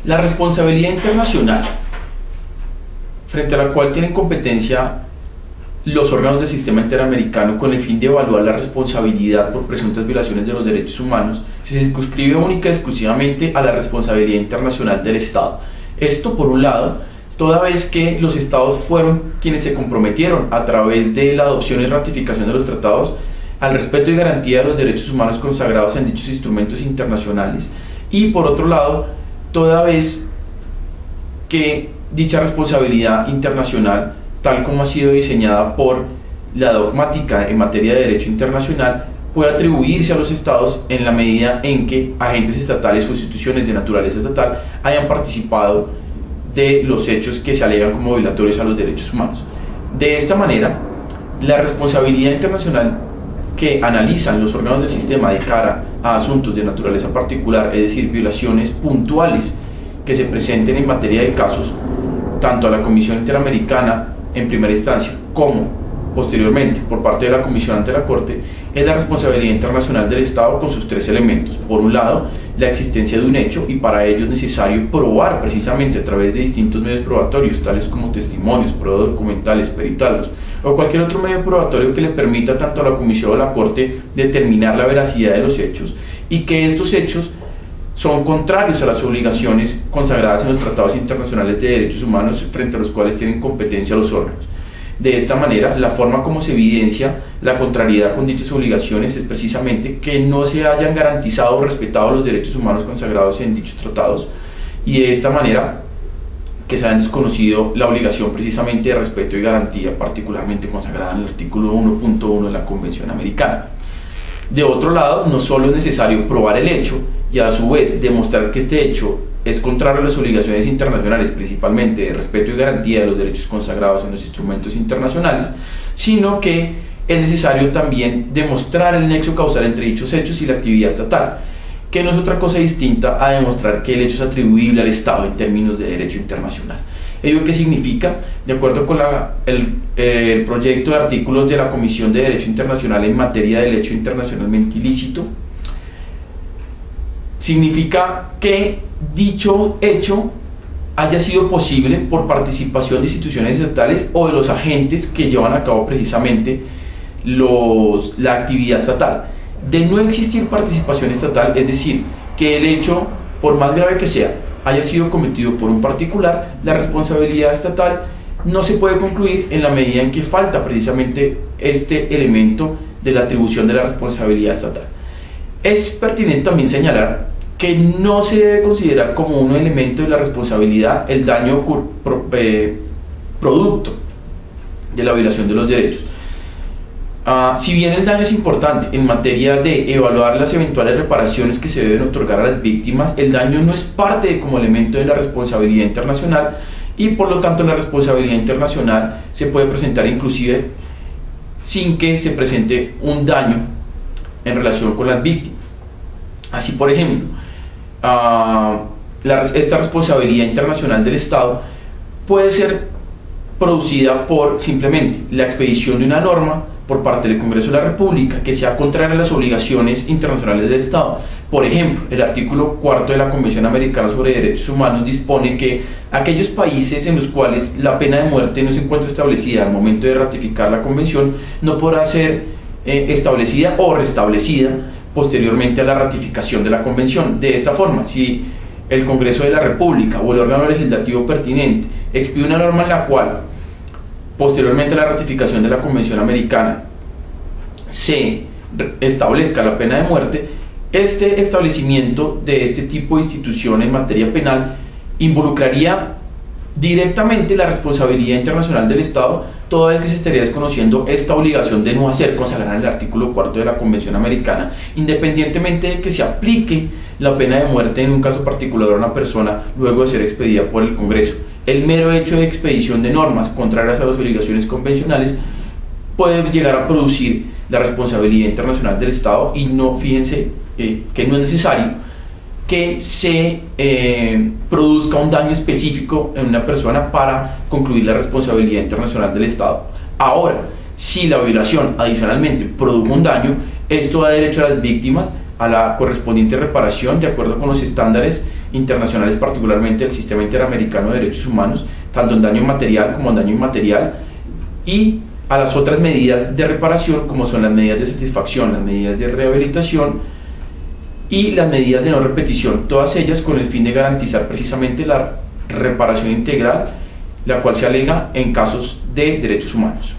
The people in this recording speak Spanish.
La responsabilidad internacional, frente a la cual tienen competencia los órganos del sistema interamericano con el fin de evaluar la responsabilidad por presuntas violaciones de los derechos humanos, se circunscribe única y exclusivamente a la responsabilidad internacional del Estado. Esto, por un lado, toda vez que los Estados fueron quienes se comprometieron a través de la adopción y ratificación de los tratados al respeto y garantía de los derechos humanos consagrados en dichos instrumentos internacionales, y por otro lado, toda vez que dicha responsabilidad internacional, tal como ha sido diseñada por la dogmática en materia de derecho internacional, puede atribuirse a los Estados en la medida en que agentes estatales o instituciones de naturaleza estatal hayan participado de los hechos que se alegan como violatorios a los derechos humanos. De esta manera, la responsabilidad internacional que analizan los órganos del sistema de cara a asuntos de naturaleza particular, es decir, violaciones puntuales que se presenten en materia de casos, tanto a la Comisión Interamericana en primera instancia como posteriormente por parte de la Comisión ante la Corte, es la responsabilidad internacional del Estado con sus tres elementos. Por un lado, la existencia de un hecho, y para ello es necesario probar precisamente a través de distintos medios probatorios, tales como testimonios, pruebas documentales, peritales o cualquier otro medio probatorio que le permita tanto a la Comisión o a la Corte determinar la veracidad de los hechos, y que estos hechos son contrarios a las obligaciones consagradas en los tratados internacionales de derechos humanos frente a los cuales tienen competencia los órganos. De esta manera, la forma como se evidencia la contrariedad con dichas obligaciones es precisamente que no se hayan garantizado o respetado los derechos humanos consagrados en dichos tratados, y de esta manera que se hayan desconocido la obligación precisamente de respeto y garantía, particularmente consagrada en el artículo 1.1 de la Convención Americana. De otro lado, no solo es necesario probar el hecho y a su vez demostrar que este hecho es contrario a las obligaciones internacionales, principalmente de respeto y garantía de los derechos consagrados en los instrumentos internacionales, sino que es necesario también demostrar el nexo causal entre dichos hechos y la actividad estatal, que no es otra cosa distinta a demostrar que el hecho es atribuible al Estado en términos de derecho internacional. ¿Ello qué significa? De acuerdo con el proyecto de artículos de la Comisión de Derecho Internacional en materia de derecho internacionalmente ilícito, significa que dicho hecho haya sido posible por participación de instituciones estatales o de los agentes que llevan a cabo precisamente la actividad estatal. De no existir participación estatal, es decir, que el hecho, por más grave que sea, haya sido cometido por un particular, la responsabilidad estatal no se puede concluir en la medida en que falta precisamente este elemento de la atribución de la responsabilidad estatal. Es pertinente también señalar que no se debe considerar como un elemento de la responsabilidad el daño producto de la violación de los derechos. Si bien el daño es importante en materia de evaluar las eventuales reparaciones que se deben otorgar a las víctimas, el daño no es parte como elemento de la responsabilidad internacional, y por lo tanto la responsabilidad internacional se puede presentar inclusive sin que se presente un daño en relación con las víctimas. Así, por ejemplo, esta responsabilidad internacional del Estado puede ser producida por simplemente la expedición de una norma por parte del Congreso de la República que sea contraria a las obligaciones internacionales del Estado. Por ejemplo, el artículo 4 de la Convención Americana sobre Derechos Humanos dispone que aquellos países en los cuales la pena de muerte no se encuentra establecida al momento de ratificar la Convención no podrá ser establecida o restablecida posteriormente a la ratificación de la Convención. De esta forma, si el Congreso de la República o el órgano legislativo pertinente expide una norma en la cual posteriormente a la ratificación de la Convención Americana se establezca la pena de muerte, este establecimiento de este tipo de institución en materia penal involucraría directamente la responsabilidad internacional del Estado, toda vez que se estaría desconociendo esta obligación de no hacer consagrada en el artículo 4 de la Convención Americana, independientemente de que se aplique la pena de muerte en un caso particular a una persona luego de ser expedida por el Congreso. El mero hecho de expedición de normas contrarias a las obligaciones convencionales puede llegar a producir la responsabilidad internacional del Estado, y no, fíjense que no es necesario que se produzca un daño específico en una persona para concluir la responsabilidad internacional del Estado. Ahora, si la violación adicionalmente produjo un daño, esto da derecho a las víctimas a la correspondiente reparación de acuerdo con los estándares internacionales, particularmente del Sistema Interamericano de Derechos Humanos, tanto en daño material como en daño inmaterial, y a las otras medidas de reparación, como son las medidas de satisfacción, las medidas de rehabilitación y las medidas de no repetición, todas ellas con el fin de garantizar precisamente la reparación integral, la cual se alega en casos de derechos humanos.